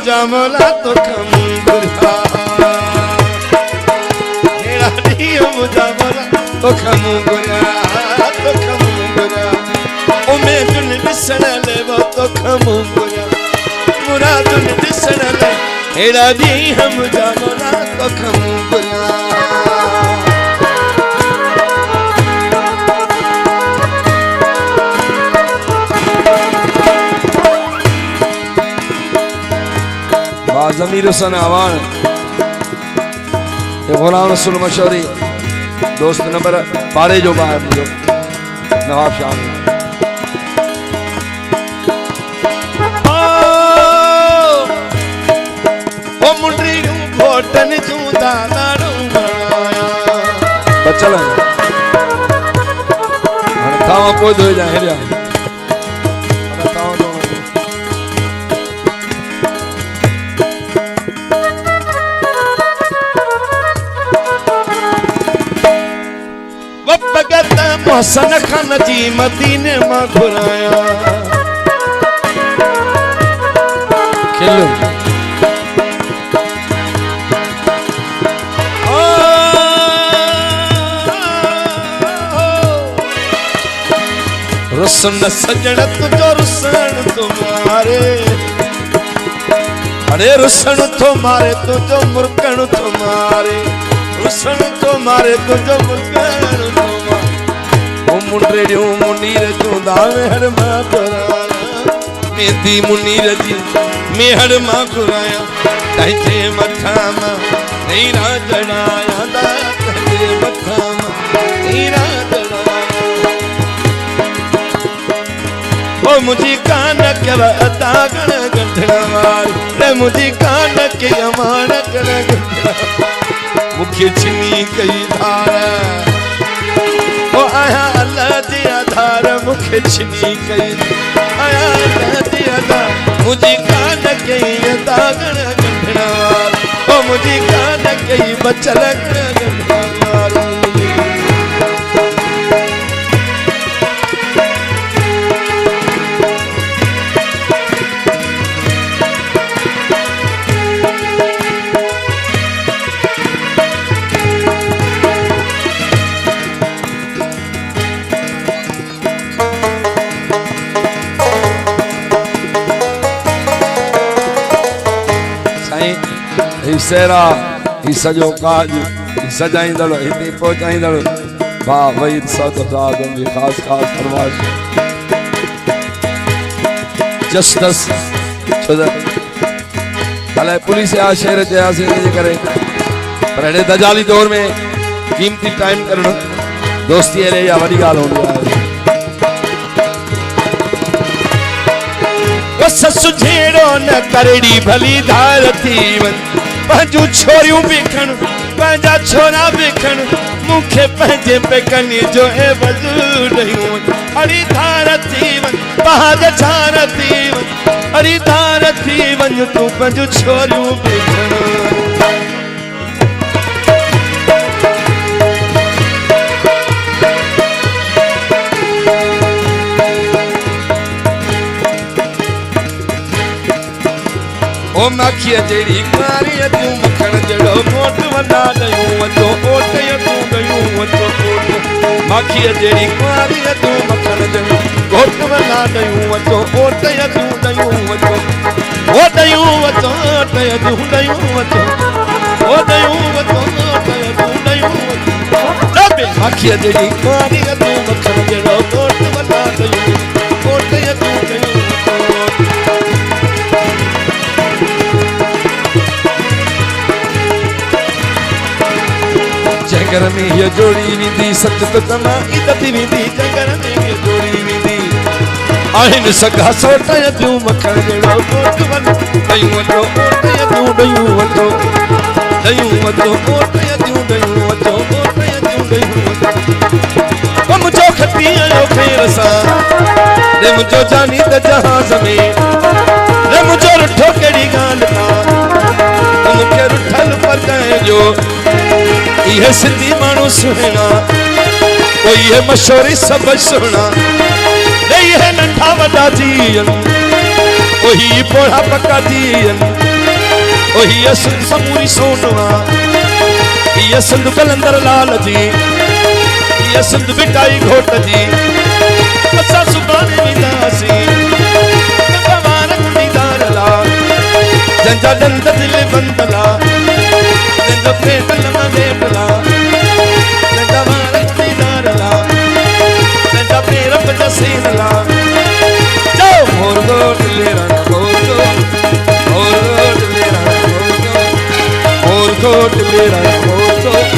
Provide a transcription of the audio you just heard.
जामला तो खमुगुरा हेड़ा दी जामला तो खमुगुरा उमे जुन दिसण ले वो तो खमुगुरा मुरादुन दिसण ले हेड़ा दी हम जामला तो खमुगुरा ज़मीर हुसैन आवान ये गुलाम रसूल मशहूरी दोस्त नंबर 12 जो बाहर मुझे नवाब शाह ओ मुंडरी घोटन चूदा लाडू बनाया बचल तावा कोई दो जाए रे मोहसन खान जी मदीने मां घुराया खेलो रुसन सजण तुझो रुसन तुम्हारे अरे रुसन तुम्हारे तुझो मुर्कण तुम्हारे रुसन तुम्हारे तुझो मुर्कण मुंडरेड़ियों मुनीर चूंदा मेहर मां घुराया मेहंदी मुनीर जी मेहर मां घुराया तंहिंजे मथां मां हीरा जड़ाया तंहिंजे मथां मां हीरा जड़ाया ओ मुझी कान के दागण गंढड़ा वार रे मुझी कान के अमान गण गंढड़ा मुखे छिनी कई धारा ओ आया अल्लाह जी आधार मुखे छिनी कई आया अल्लाह जी आधार मुझी कान कई दागण गंढड़ा वार ओ मुझी कान कई बचल गंढड़ा वार सेरा ही सजो काज ही सजाइंदड़ हिते पहुंचाइंदड़ बा वहीद सद सादम जी खास खास फरमाइश जस्टिस छो भले पुलिस या शहर जयासी जे करे पर एडे दजाली दौर में कीमती टाइम करण दोस्ती ले या वडी गाल होंदी है ओ ससु झेड़ो न करड़ी भली धार थी वन पंजू छोरियूं बिखण पंजा छोरा बिखण मुखे पंजे पे कनी जो ए वजूद यूं अड़ी धार थी वन पहाड़ झार थी वन अड़ी धार थी वन तू पंजू छोरियूं बिखण ओ माखिया जेड़ी कुआरी तू मखण जड़ो मोट वना दयूं वतो ओट तू दयूं वतो ओट माखिया जेड़ी कुआरी तू मखण जड़ो घोट वना दयूं वतो ओट तू दयूं वतो ओ दयूं वतो ओट तू दयूं वतो ओ दयूं वतो ओट तू दयूं वतो अबे माखिया जेड़ी कुआरी तू मखण जड़ो घोट वना दयूं ओट तू दयूं जगर में ये जोड़ी विधि सच तो कमा इदती विधि जगर में ये जोड़ी विधि आहिन सगा सोटा तू मखण जड़ो कोट वन दयूं वतो ओट तू दयूं वतो ओट तू दयूं वतो ओट तू दयूं वतो कम जो खती आयो खैर सा रे मुझो जानी त जहाज में रे मुझो रुठो केड़ी गाल का तुम के रुठल पर जो ये सिंधी मानू सुना कोई ये मशहूरी सब सुना नहीं है नंढा वडा जी ओही पोड़ा पक्का जीन ओही असद समूरी सोनवा ये असद कलंदर लाल जी ये असद बिटाई घोट जी असा सुबाने विदासी भगवान दीदार ला जंजा दंद दिल बंदला जंजा पेटल में बेटला जंजा वारक दीदार ला जंजा पेर पर सीन ला जाओ मोर गोट ले रहा मोर गोट ले रहा मोर गोट ले रहा मोर गोट